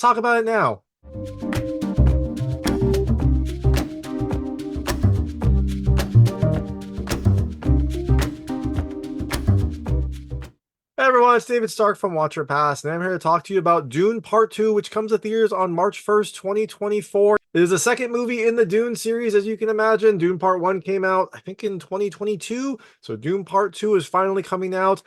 Talk about it now. Hey everyone, it's David Stark from Watcher Pass, and I'm here to talk to you about Dune Part 2, which comes to theaters on March 1st, 2024. It is the second movie in the Dune series, as you can imagine. Dune Part 1 came out, I think, in 2022, so Dune Part 2 is finally coming out.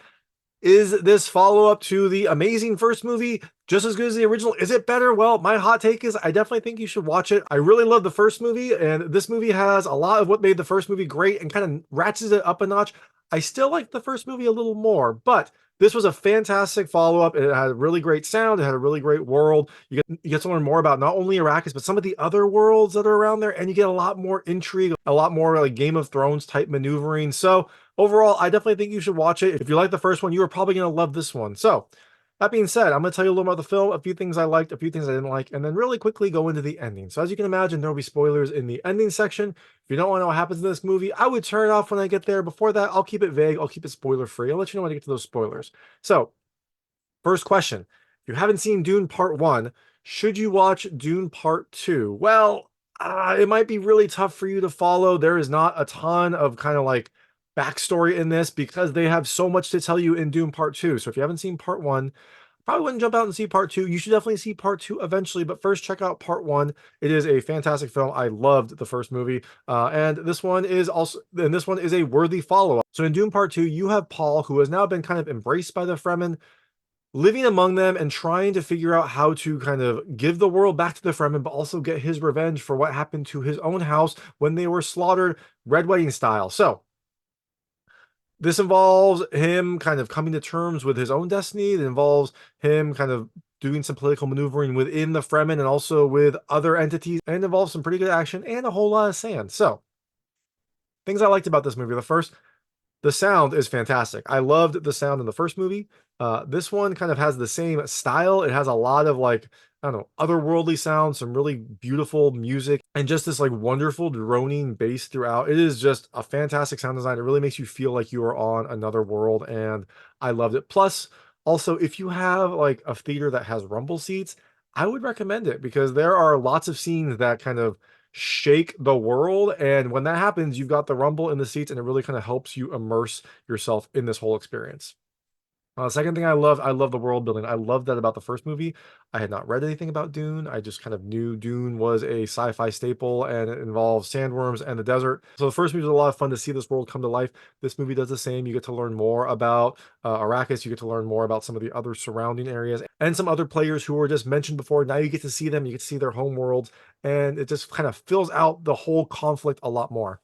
Is this follow-up to the amazing first movie just as good as the original? Is it better? Well, my hot take is I definitely think you should watch it. I really love the first movie, and this movie has a lot of what made the first movie great and kind of ratchets it up a notch. I still like the first movie a little more, but this was a fantastic follow-up. It had a really great sound. It had a really great world. You get to learn more about not only Arrakis, but some of the other worlds that are around there, and you get a lot more intrigue, a lot more like Game of Thrones type maneuvering. So overall, I definitely think you should watch it. If you like the first one, you are probably going to love this one. So that being said, I'm going to tell you a little about the film, a few things I liked, a few things I didn't like, and then really quickly go into the ending. So as you can imagine, there will be spoilers in the ending section. If you don't want to know what happens in this movie, I would turn it off when I get there. Before that, I'll keep it vague. I'll keep it spoiler free. I'll let you know when I get to those spoilers. So first question, if you haven't seen Dune Part 1, should you watch Dune Part 2? Well, it might be really tough for you to follow. There is not a ton of kind of like backstory in this because they have so much to tell you in Dune Part 2. So if you haven't seen Part 1, probably wouldn't jump out and see Part 2. You should definitely see Part 2 eventually, but first check out Part 1. It is a fantastic film. I loved the first movie. And this one is a worthy follow-up. So in Dune Part 2, you have Paul, who has now been kind of embraced by the Fremen, living among them and trying to figure out how to kind of give the world back to the Fremen, but also get his revenge for what happened to his own house when they were slaughtered Red Wedding style. So this involves him kind of coming to terms with his own destiny. It involves him kind of doing some political maneuvering within the Fremen and also with other entities, and it involves some pretty good action and a whole lot of sand. So things I liked about this movie. The sound is fantastic. I loved the sound in the first movie. This one kind of has the same style. It has a lot of like, I don't know, otherworldly sounds, some really beautiful music, and just this like wonderful droning bass throughout. It is just a fantastic sound design. It really makes you feel like you are on another world, and I loved it. Plus, also, if you have like a theater that has rumble seats, I would recommend it because there are lots of scenes that kind of shake the world. And when that happens, you've got the rumble in the seats, and it really kind of helps you immerse yourself in this whole experience. Second thing I love the world building. I love that about the first movie. I had not read anything about Dune. I just kind of knew Dune was a sci-fi staple and it involves sandworms and the desert. So the first movie was a lot of fun to see this world come to life. This movie does the same. You get to learn more about Arrakis. You get to learn more about some of the other surrounding areas and some other players who were just mentioned before. Now you get to see them. You get to see their home worlds, and it just kind of fills out the whole conflict a lot more.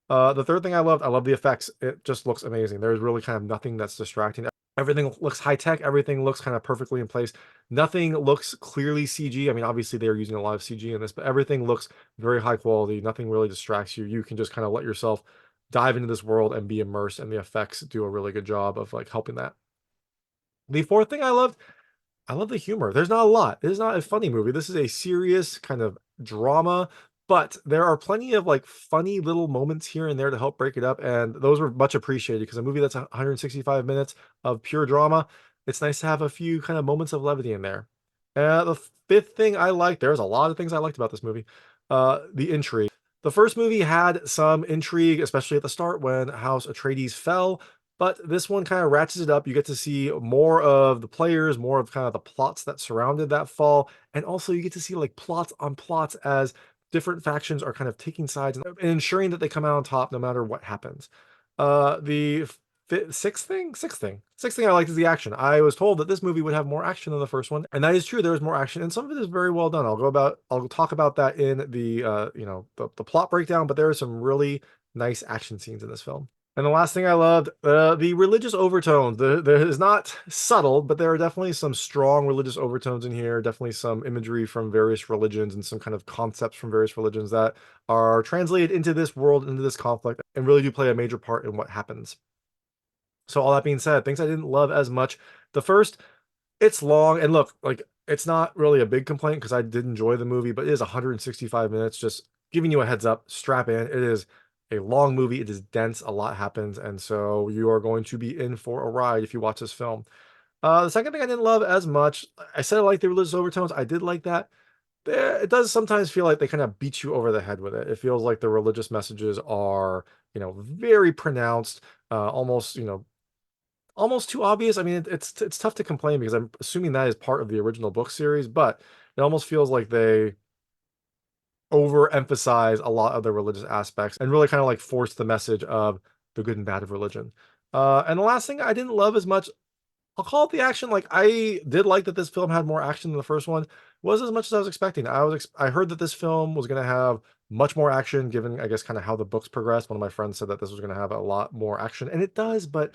The third thing I love the effects. It just looks amazing. There's really kind of nothing that's distracting. Everything looks high tech. Everything looks kind of perfectly in place. Nothing looks clearly CG. I mean, obviously they're using a lot of CG in this, but everything looks very high quality. Nothing really distracts you. You can just kind of let yourself dive into this world and be immersed, and the effects do a really good job of like helping that. The fourth thing I love the humor. There's not a lot. It is not a funny movie. This is a serious kind of drama, but there are plenty of like funny little moments here and there to help break it up, and those were much appreciated because a movie that's 165 minutes of pure drama, it's nice to have a few kind of moments of levity in there. The fifth thing I liked, there's a lot of things I liked about this movie. The intrigue. The first movie had some intrigue, especially at the start when House Atreides fell, but this one kind of ratchets it up. You get to see more of the players, more of kind of the plots that surrounded that fall, and also you get to see like plots on plots as different factions are kind of taking sides and ensuring that they come out on top no matter what happens. The sixth thing I liked is the action. I was told that this movie would have more action than the first one, and that is true. There is more action, and some of it is very well done. I'll talk about that in the the plot breakdown, but there are some really nice action scenes in this film. And the last thing I loved, the religious overtones. There is not subtle, but there are definitely some strong religious overtones in here. Definitely some imagery from various religions and some kind of concepts from various religions that are translated into this world, into this conflict, and really do play a major part in what happens. So all that being said, things I didn't love as much. The first, it's long, and look, like it's not really a big complaint because I did enjoy the movie, but it is 165 minutes. Just giving you a heads up, strap in. It is a long movie. It is dense. A lot happens, and so you are going to be in for a ride if you watch this film. The second thing I didn't love as much, I said I like the religious overtones. I did like that. It does sometimes feel like they kind of beat you over the head with it. It feels like the religious messages are, very pronounced, almost, almost too obvious. I mean, it's tough to complain because I'm assuming that is part of the original book series, but it almost feels like they overemphasize a lot of the religious aspects and really kind of like force the message of the good and bad of religion. And the last thing I didn't love as much, I'll call it the action. Like I did like that this film had more action than the first one. Was as much as I was expecting. I heard that this film was going to have much more action, given I guess kind of how the books progressed. One of my friends said that this was going to have a lot more action, and it does, but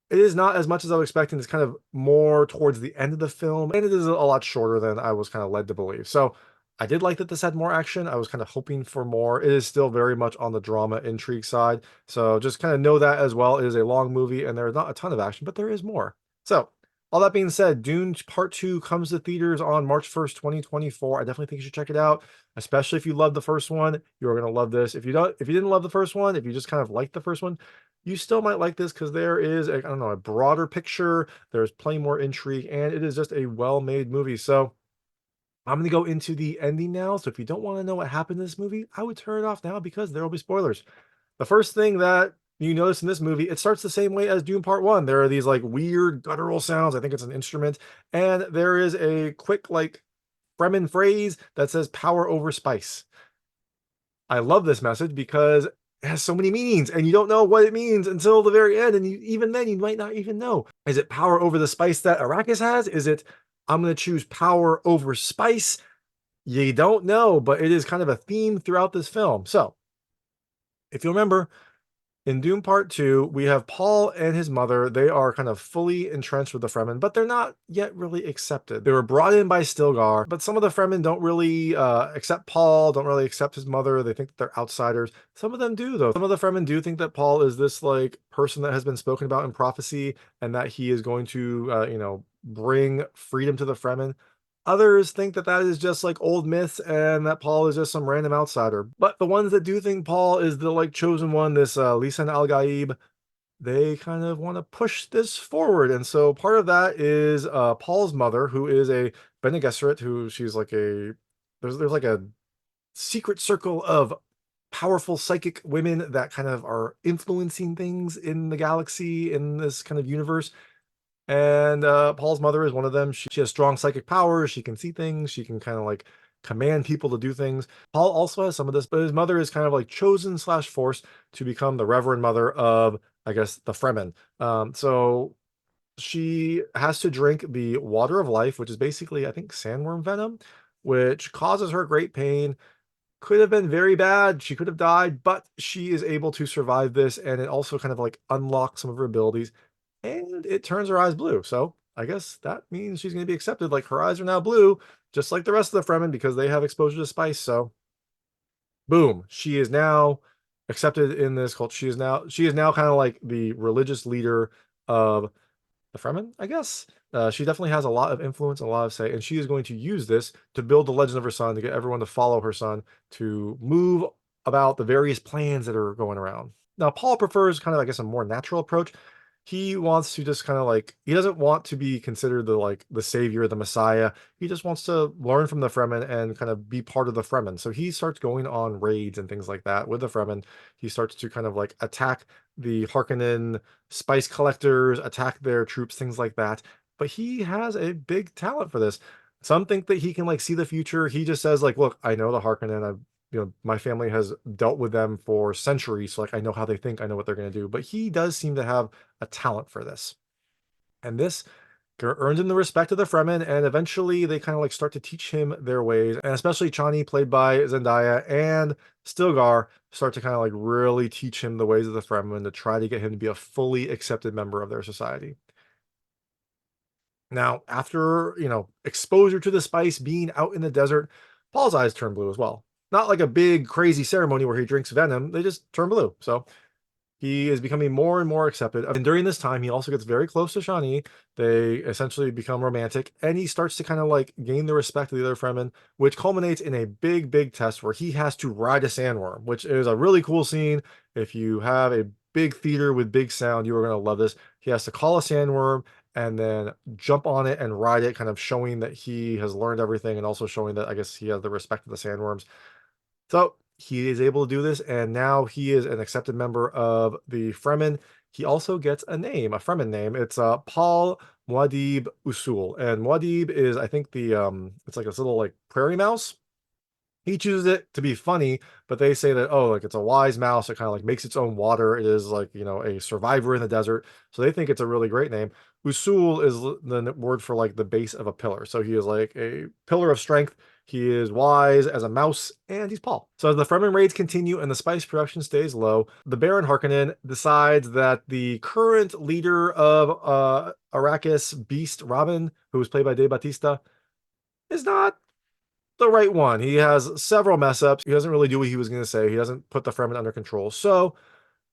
it is not as much as I was expecting. It's kind of more towards the end of the film, and it is a lot shorter than I was kind of led to believe. So I did like that this had more action. I was kind of hoping for more. It is still very much on the drama intrigue side. So just kind of know that as well. It is a long movie and there's not a ton of action, but there is more. So all that being said, Dune Part 2 comes to theaters on March 1st, 2024. I definitely think you should check it out, especially if you love the first one. You're going to love this. If you didn't love the first one, if you just kind of liked the first one, you still might like this because there is I don't know, a broader picture. There's plenty more intrigue, and it is just a well-made movie. So I'm going to go into the ending now. So if you don't want to know what happened in this movie, I would turn it off now because there will be spoilers. The first thing that you notice in this movie, it starts the same way as Dune Part 1. There are these like weird guttural sounds. I think it's an instrument. And there is a quick like Fremen phrase that says power over spice. I love this message because it has so many meanings and you don't know what it means until the very end. And even then, you might not even know. Is it power over the spice that Arrakis has? Is it, I'm going to choose power over spice? You don't know, but it is kind of a theme throughout this film. So, if you remember, in Dune Part 2, we have Paul and his mother. They are kind of fully entrenched with the Fremen, but they're not yet really accepted. They were brought in by Stilgar, but some of the Fremen don't really accept Paul, don't really accept his mother. They think that they're outsiders. Some of them do, though. Some of the Fremen do think that Paul is this like person that has been spoken about in prophecy and that he is going to, bring freedom to the Fremen. Others think that that is just like old myths and that Paul is just some random outsider. But the ones that do think Paul is the like chosen one, this Lisan Al Gaib, they kind of want to push this forward. And so part of that is Paul's mother, who is a Bene Gesserit, who she's like there's like a secret circle of powerful psychic women that kind of are influencing things in the galaxy, in this kind of universe. And Paul's mother is one of them. She has strong psychic powers. She can see things. She can kind of like command people to do things. Paul also has some of this, but his mother is kind of like chosen slash forced to become the Reverend mother of, I guess, the Fremen. So she has to drink the water of life, which is basically, I think, sandworm venom, which causes her great pain. Could have been very bad. She could have died, but she is able to survive this, and it also kind of like unlocks some of her abilities and it turns her eyes blue. So I guess that means she's going to be accepted. Like her eyes are now blue, just like the rest of the Fremen because they have exposure to spice. So boom, she is now accepted in this cult. She is now kind of like the religious leader of the Fremen, I guess. She definitely has a lot of influence, a lot of say, and she is going to use this to build the legend of her son, to get everyone to follow her son, to move about the various plans that are going around. Now, Paul prefers kind of, I guess, a more natural approach. He wants to just kind of like, he doesn't want to be considered the like the savior, the messiah. He just wants to learn from the Fremen and kind of be part of the Fremen. So he starts going on raids and things like that with the Fremen. He starts to kind of like attack the Harkonnen spice collectors, attack their troops, things like that. But he has a big talent for this. Some think that he can like see the future. He just says like, look, I know the Harkonnen. My family has dealt with them for centuries. So like, I know how they think. I know what they're going to do. But he does seem to have a talent for this. And this earns him the respect of the Fremen, and eventually they kind of like start to teach him their ways. And especially Chani, played by Zendaya, and Stilgar start to kind of like really teach him the ways of the Fremen to try to get him to be a fully accepted member of their society. Now, after, exposure to the spice, being out in the desert, Paul's eyes turn blue as well. Not like a big crazy ceremony where he drinks venom, they just turn blue. So he is becoming more and more accepted. And during this time, he also gets very close to Shani. They essentially become romantic, and he starts to kind of like gain the respect of the other Fremen, which culminates in a big, big test where he has to ride a sandworm, which is a really cool scene. If you have a big theater with big sound, you are going to love this. He has to call a sandworm, and then jump on it and ride it, kind of showing that he has learned everything and also showing that I guess he has the respect of the sandworms. So he is able to do this, and now he is an accepted member of the Fremen. He also gets a name, a Fremen name. It's Paul Muad'Dib Usul, and Muad'Dib is, I think, the it's like this little like prairie mouse. He chooses it to be funny, but they say that, oh, like it's a wise mouse. It kind of like makes its own water. It is like, a survivor in the desert. So they think it's a really great name. Usul is the word for like the base of a pillar. So he is like a pillar of strength. He is wise as a mouse, and he's Paul. So as the Fremen raids continue and the spice production stays low, the Baron Harkonnen decides that the current leader of Arrakis, Beast Rabban, who was played by Dave Bautista, is not the right one. He has several mess ups. He doesn't really do what he was going to say. He doesn't put the Fremen under control. So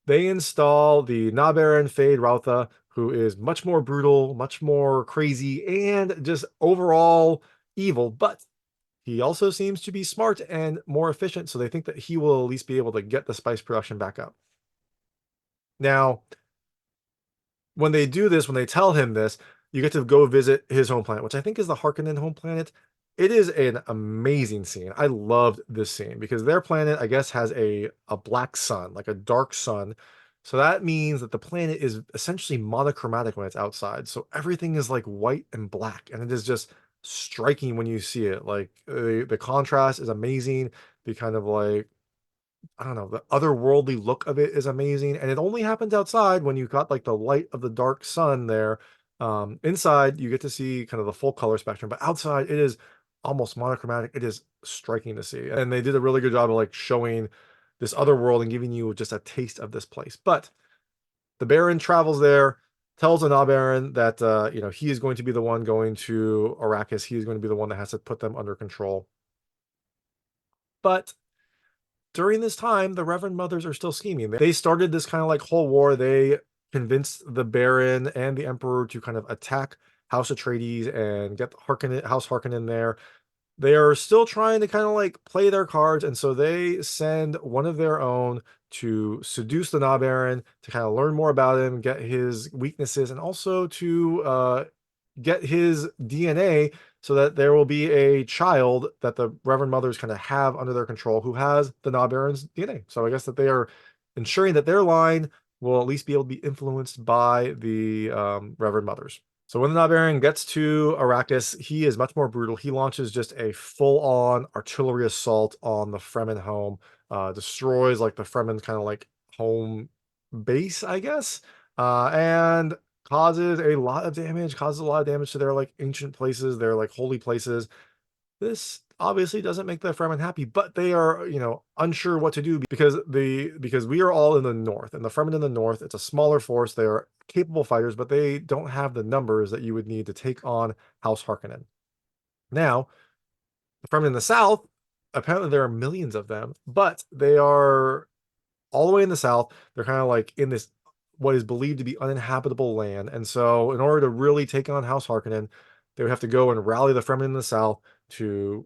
they install the Nabaran Feyd-Rautha, who is much more brutal, much more crazy, and just overall evil. But he also seems to be smart and more efficient. So they think that he will at least be able to get the spice production back up. Now, when they do this, when they tell him this, you get to go visit his home planet, which I think is the Harkonnen home planet. It is an amazing scene. I loved this scene because their planet, I guess, has a black sun, like a dark sun. So that means that the planet is essentially monochromatic when it's outside. So everything is like white and black, and it is just striking when you see it. Like the contrast is amazing. The kind of like, I don't know, the otherworldly look of it is amazing. And it only happens outside when you got like the light of the dark sun there. Inside, you get to see kind of the full color spectrum, but outside, it is almost monochromatic. It is striking to see. And they did a really good job of like showing this other world and giving you just a taste of this place. But the Baron travels there, tells the Baron that, he is going to be the one going to Arrakis. He is going to be the one that has to put them under control. But during this time, the Reverend Mothers are still scheming. They started this kind of like whole war. They convinced the Baron and the Emperor to kind of attack House Atreides and get House Harkonnen there. They are still trying to kind of like play their cards, and so they send one of their own to seduce the Baron to kind of learn more about him, get his weaknesses, and also to get his DNA so that there will be a child that the Reverend Mothers kind of have under their control who has the Baron's DNA. So I guess that they are ensuring that their line will at least be able to be influenced by the Reverend Mothers. So when the Baron gets to Arrakis, he is much more brutal. He launches just a full-on artillery assault on the Fremen home, destroys like the Fremen's kind of like home base, I guess, and causes a lot of damage to their like ancient places, their like holy places. This obviously doesn't make the Fremen happy, but they are, unsure what to do because we are all in the north, and the Fremen in the north, it's a smaller force. They are capable fighters, but they don't have the numbers that you would need to take on House Harkonnen. Now, the Fremen in the south, apparently there are millions of them, but they are all the way in the south. They're kind of like in this what is believed to be uninhabitable land. And so in order to really take on House Harkonnen, they would have to go and rally the Fremen in the south to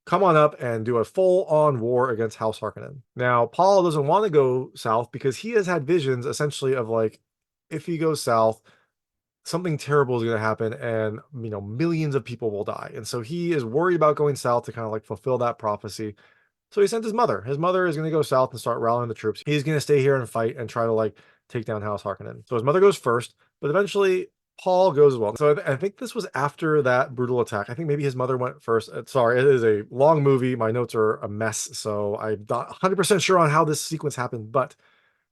come on up and do a full-on war against House Harkonnen. Now, Paul doesn't want to go south because he has had visions essentially of like, if he goes south, something terrible is going to happen and, millions of people will die. And so he is worried about going south to kind of like fulfill that prophecy. So he sent his mother. His mother is going to go south and start rallying the troops. He's going to stay here and fight and try to like take down House Harkonnen. So his mother goes first, but eventually Paul goes as well. So I think this was after that brutal attack. I think maybe his mother went first. Sorry, it is a long movie. My notes are a mess, so I'm not 100% sure on how this sequence happened, but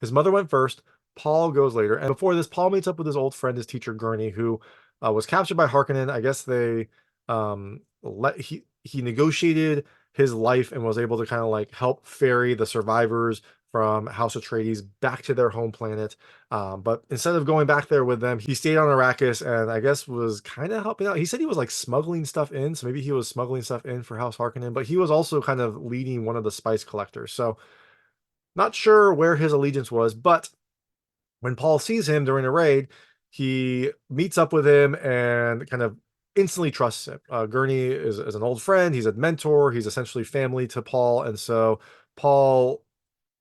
his mother went first. Paul goes later. And before this, Paul meets up with his old friend, his teacher, Gurney, who was captured by Harkonnen. I guess they he negotiated his life and was able to kind of like help ferry the survivors from House Atreides back to their home planet. But instead of going back there with them, he stayed on Arrakis and I guess was kind of helping out. He said he was like smuggling stuff in. So maybe he was smuggling stuff in for House Harkonnen, but he was also kind of leading one of the spice collectors. So not sure where his allegiance was, but when Paul sees him during a raid, he meets up with him and kind of instantly trusts him. Gurney is an old friend. He's a mentor. He's essentially family to Paul. And so Paul,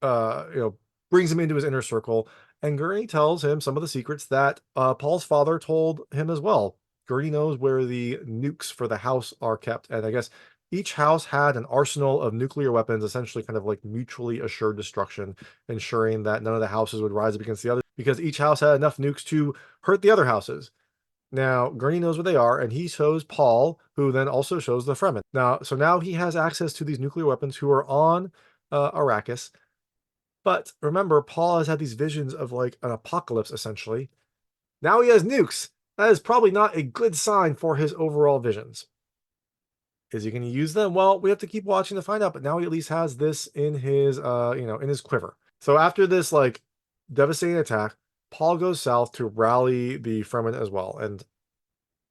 brings him into his inner circle. And Gurney tells him some of the secrets that Paul's father told him as well. Gurney knows where the nukes for the house are kept, and I guess each house had an arsenal of nuclear weapons, essentially kind of like mutually assured destruction, ensuring that none of the houses would rise up against the others, because each house had enough nukes to hurt the other houses. Now, Gurney knows where they are, and he shows Paul, who then also shows the Fremen. Now he has access to these nuclear weapons who are on Arrakis. But remember, Paul has had these visions of like an apocalypse, essentially. Now he has nukes. That is probably not a good sign for his overall visions. Is he going to use them? Well, we have to keep watching to find out. But now he at least has this in his, in his quiver. So after this like devastating attack, Paul goes south to rally the Fremen as well. And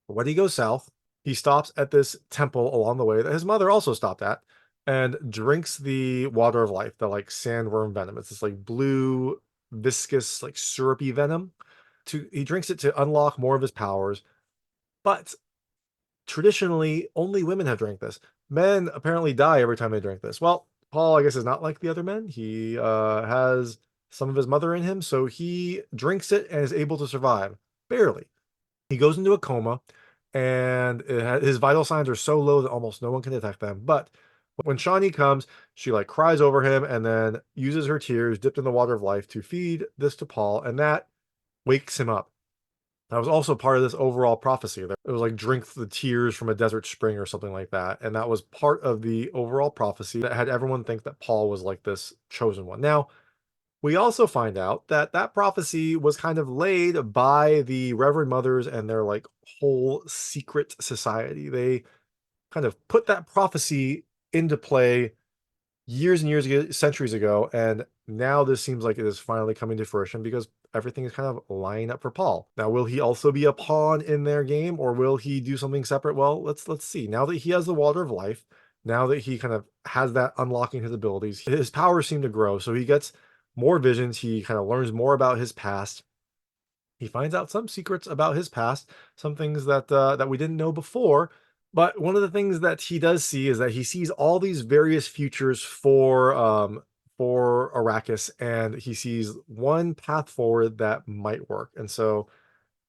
when he goes south, he stops at this temple along the way that his mother also stopped at, and drinks the water of life, the like sandworm venom. It's this like blue, viscous, like syrupy venom. He drinks it to unlock more of his powers. But traditionally, only women have drank this. Men apparently die every time they drink this. Well, Paul, I guess, is not like the other men. He has some of his mother in him, so he drinks it and is able to survive. Barely. He goes into a coma, and his vital signs are so low that almost no one can detect them. But when Chani comes, she like cries over him and then uses her tears dipped in the water of life to feed this to Paul, and that wakes him up. That was also part of this overall prophecy. It was like drink the tears from a desert spring or something like that. And that was part of the overall prophecy that had everyone think that Paul was like this chosen one. Now, we also find out that that prophecy was kind of laid by the Reverend Mothers and their like whole secret society. They kind of put that prophecy into play years and years ago, centuries ago, and now this seems like it is finally coming to fruition because everything is kind of lining up for Paul. Now, will he also be a pawn in their game, or will he do something separate? Well, let's see. Now that he has the water of life, now that he kind of has that unlocking his abilities, his powers seem to grow. So he gets more visions. He kind of learns more about his past. He finds out some secrets about his past, some things that we didn't know before. But one of the things that he does see is that he sees all these various futures for Arrakis, and he sees one path forward that might work. And so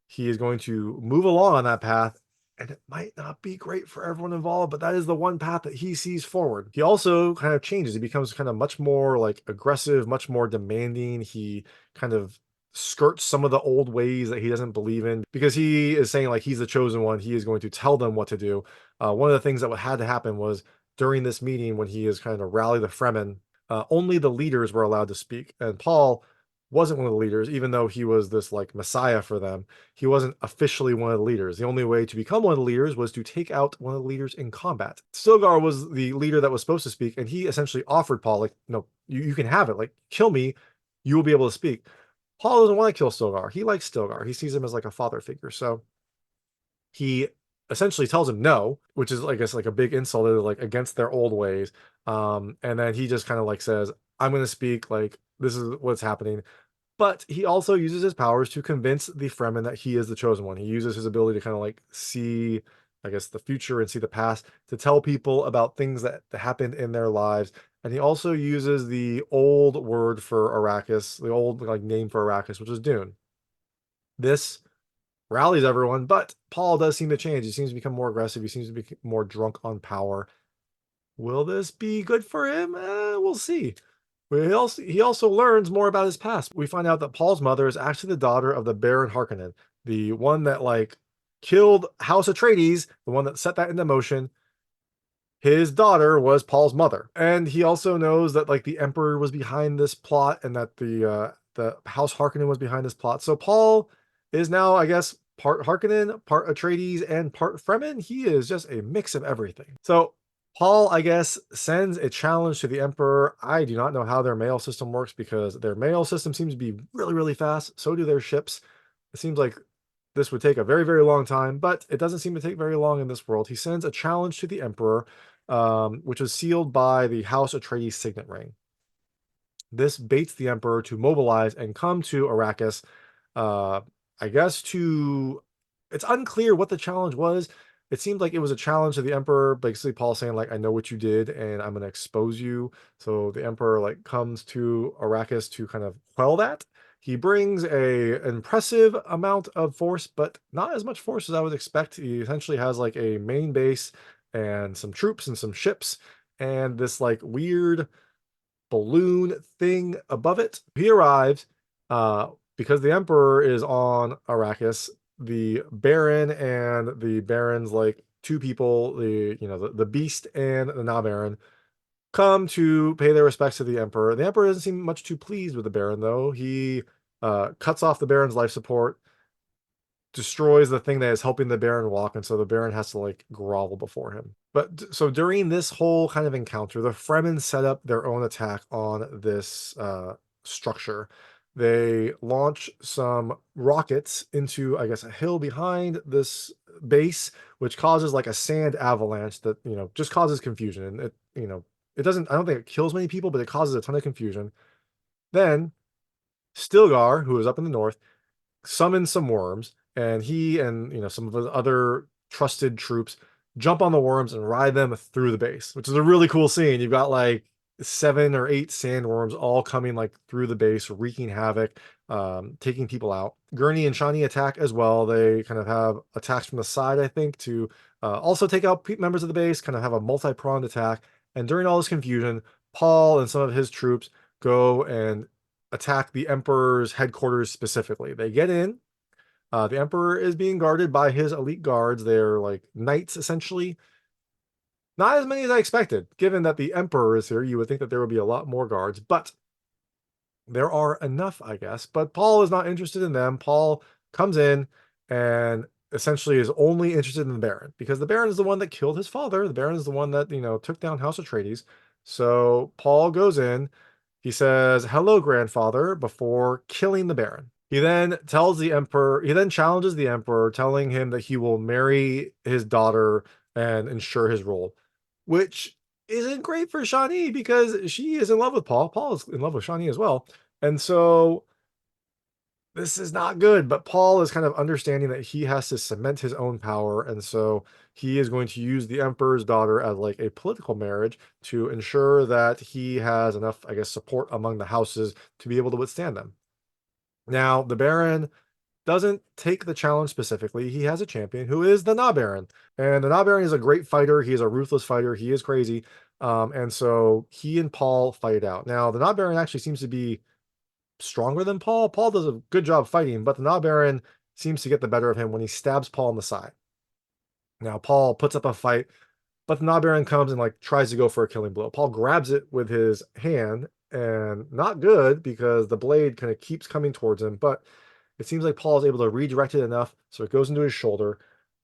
he is going to move along on that path, and it might not be great for everyone involved, but that is the one path that he sees forward. He also kind of changes. He becomes kind of much more like aggressive, much more demanding. He kind of skirts some of the old ways that he doesn't believe in because he is saying like he's the chosen one. He is going to tell them what to do. One of the things that had to happen was during this meeting when he is kind of rally the Fremen, only the leaders were allowed to speak, and Paul wasn't one of the leaders, even though he was this like messiah for them. He wasn't officially one of the leaders. The only way to become one of the leaders was to take out one of the leaders in combat. Stilgar was the leader that was supposed to speak, and he essentially offered Paul, like, no, you can have it. Like, kill me, you will be able to speak. Paul doesn't want to kill Stilgar. He likes Stilgar. He sees him as like a father figure. So he essentially tells him no, which is, I guess, like a big insult, like against their old ways. And then he just kind of like says, I'm going to speak, like, this is what's happening. But he also uses his powers to convince the Fremen that he is the chosen one. He uses his ability to kind of like see, I guess, the future and see the past to tell people about things that happened in their lives. And he also uses the old word for Arrakis, the old like name for Arrakis, which is Dune. This rallies everyone, but Paul does seem to change. He seems to become more aggressive. He seems to be more drunk on power. Will this be good for him? We'll see. He also learns more about his past. We find out that Paul's mother is actually the daughter of the Baron Harkonnen, the one that like killed House Atreides, the one that set that into motion. His daughter was Paul's mother, and he also knows that like the Emperor was behind this plot, and that the House Harkonnen was behind this plot. So Paul is now, I guess, part Harkonnen, part Atreides, and part Fremen. He is just a mix of everything. So Paul, I guess, sends a challenge to the Emperor. I do not know how their mail system works because their mail system seems to be really, really fast. So do their ships. It seems like this would take a very, very long time, but it doesn't seem to take very long in this world. He sends a challenge to the Emperor, which was sealed by the House Atreides signet ring. This baits the Emperor to mobilize and come to Arrakis. Uh, I guess to it's unclear what the challenge was. It seemed like it was a challenge to the Emperor, basically Paul saying like, I know what you did and I'm going to expose you. So the Emperor like comes to Arrakis to kind of quell that. He brings a impressive amount of force, but not as much force as I would expect. He essentially has like a main base and some troops and some ships and this like weird balloon thing above it. He arrives because the Emperor is on Arrakis. The Baron and the Baron's like two people, the Beast and the Na Baron, come to pay their respects to the Emperor. The Emperor doesn't seem much too pleased with the Baron, though. He cuts off the Baron's life support, destroys the thing that is helping the Baron walk, and so the Baron has to like grovel before him. But so during this whole kind of encounter, the Fremen set up their own attack on this structure. They launch some rockets into, I guess, a hill behind this base, which causes like a sand avalanche that, just causes confusion. And it doesn't, I don't think it kills many people, but it causes a ton of confusion. Then Stilgar, who is up in the north, summons some worms, and he and some of his other trusted troops jump on the worms and ride them through the base, which is a really cool scene. You've got like 7 or 8 sandworms all coming like through the base, wreaking havoc, taking people out. Gurney and Chani attack as well. They kind of have attacks from the side, I think, to also take out members of the base, kind of have a multi-pronged attack. And during all this confusion, Paul and some of his troops go and attack the Emperor's headquarters specifically. They get in. The Emperor is being guarded by his elite guards. They're like knights, essentially. Not as many as I expected. Given that the Emperor is here, you would think that there would be a lot more guards, but there are enough, I guess. But Paul is not interested in them. Paul comes in and essentially is only interested in the Baron, because the Baron is the one that killed his father. The Baron is the one that, took down House Atreides. So Paul goes in. He says, "Hello, grandfather," before killing the Baron. He then challenges the Emperor, telling him that he will marry his daughter and ensure his role, which isn't great for Shani because she is in love with Paul. Paul is in love with Shani as well. And so this is not good, but Paul is kind of understanding that he has to cement his own power. And so he is going to use the Emperor's daughter as like a political marriage to ensure that he has enough, I guess, support among the houses to be able to withstand them. Now, the Baron doesn't take the challenge specifically. He has a champion who is the Na Baron. And the Na Baron is a great fighter. He is a ruthless fighter. He is crazy. And so he and Paul fight it out. Now, the Na Baron actually seems to be stronger than Paul. Paul does a good job fighting, but the Na Baron seems to get the better of him when he stabs Paul in the side. Now, Paul puts up a fight, but the Na Baron comes and like tries to go for a killing blow. Paul grabs it with his hand, and not good because the blade kind of keeps coming towards him, but it seems like Paul is able to redirect it enough so it goes into his shoulder.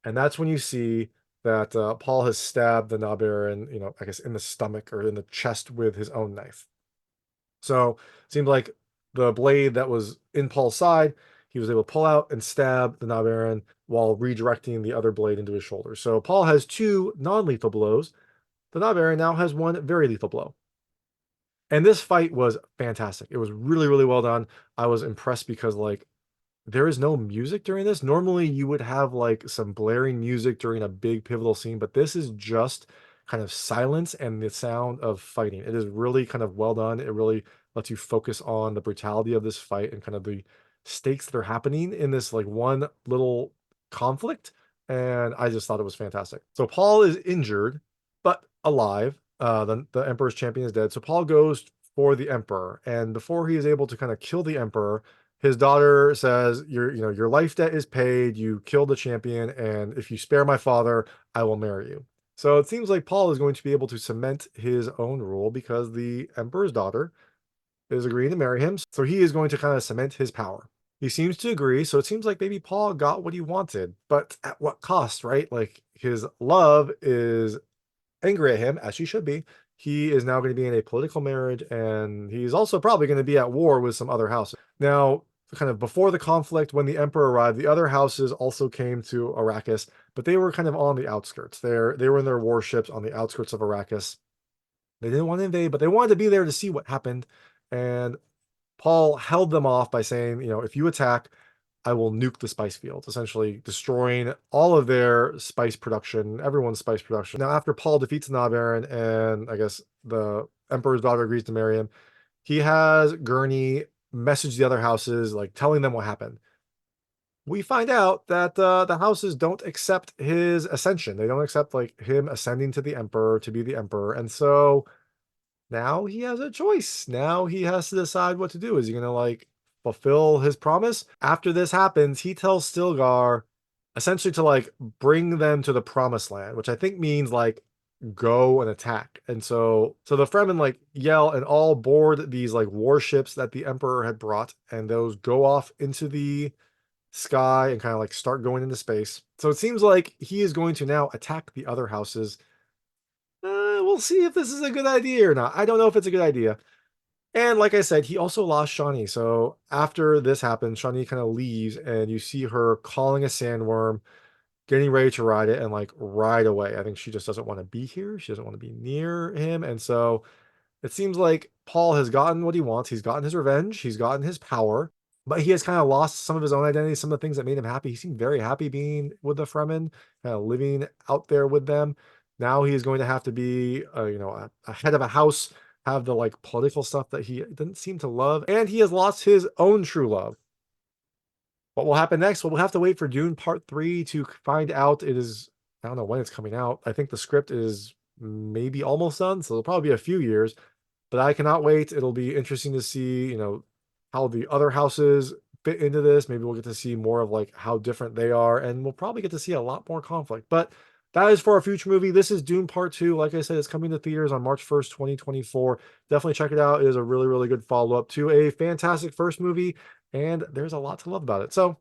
And that's when you see that Paul has stabbed the Na Baron, I guess in the stomach or in the chest with his own knife. So it seemed like the blade that was in Paul's side, he was able to pull out and stab the Na Baron while redirecting the other blade into his shoulder. So Paul has 2 non-lethal blows. The Na Baron now has 1 very lethal blow. And this fight was fantastic. It was really, really well done. I was impressed because like there is no music during this. Normally you would have like some blaring music during a big pivotal scene, but this is just kind of silence and the sound of fighting. It is really kind of well done. It really lets you focus on the brutality of this fight and kind of the stakes that are happening in this like one little conflict. And I just thought it was fantastic. So Paul is injured, but alive. The Emperor's champion is dead. So Paul goes for the Emperor. And before he is able to kind of kill the Emperor, his daughter says, your life debt is paid. You killed the champion. And if you spare my father, I will marry you. So it seems like Paul is going to be able to cement his own rule because the Emperor's daughter is agreeing to marry him. So he is going to kind of cement his power. He seems to agree. So it seems like maybe Paul got what he wanted, but at what cost, right? Like his love is angry at him, as she should be. He is now going to be in a political marriage, and he's also probably going to be at war with some other houses. Now, kind of before the conflict, when the Emperor arrived, the other houses also came to Arrakis, but they were kind of on the outskirts. They were in their warships on the outskirts of Arrakis. They didn't want to invade, but they wanted to be there to see what happened. And Paul held them off by saying, if you attack, I will nuke the spice fields, essentially destroying all of their spice production, everyone's spice production. Now, after Paul defeats the Na Baron and I guess the Emperor's daughter agrees to marry him, he has Gurney message the other houses, like telling them what happened. We find out that the houses don't accept his ascension. They don't accept like him ascending to the emperor to be the emperor. And so now he has a choice. Now he has to decide what to do. Is he gonna like fulfill his promise? After this happens, he tells Stilgar essentially to like bring them to the promised land, which I think means like go and attack. And so the Fremen like yell and all board these like warships that the Emperor had brought, and those go off into the sky and kind of like start going into space. So it seems like he is going to now attack the other houses. We'll see if this is a good idea or not. I don't know if it's a good idea. And like I said, he also lost Chani. So after this happens, Chani kind of leaves, and you see her calling a sandworm, getting ready to ride it, and like ride away. I think she just doesn't want to be here. She doesn't want to be near him. And so it seems like Paul has gotten what he wants. He's gotten his revenge. He's gotten his power, but he has kind of lost some of his own identity, some of the things that made him happy. He seemed very happy being with the Fremen, kind of living out there with them. Now he is going to have to be, a head of a house, have the like political stuff that he didn't seem to love, and he has lost his own true love. What will happen next? Well, we'll have to wait for Dune Part 3 to find out. It is, I don't know when it's coming out. I think the script is maybe almost done, so it'll probably be a few years, but I cannot wait. It'll be interesting to see, how the other houses fit into this. Maybe we'll get to see more of like how different they are, and we'll probably get to see a lot more conflict. But that is for a future movie. This is Dune Part 2. Like I said, it's coming to theaters on March 1st, 2024. Definitely check it out. It is a really, really good follow-up to a fantastic first movie, and there's a lot to love about it. So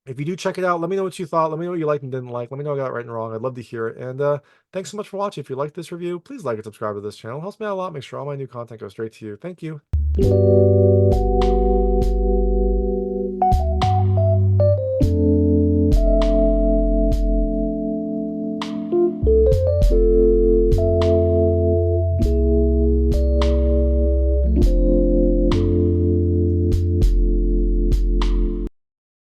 if you do check it out, let me know what you thought. Let me know what you liked and didn't like. Let me know what I got right and wrong. I'd love to hear it. And thanks so much for watching. If you liked this review, please like and subscribe to this channel. It helps me out a lot. Make sure all my new content goes straight to you. Thank you.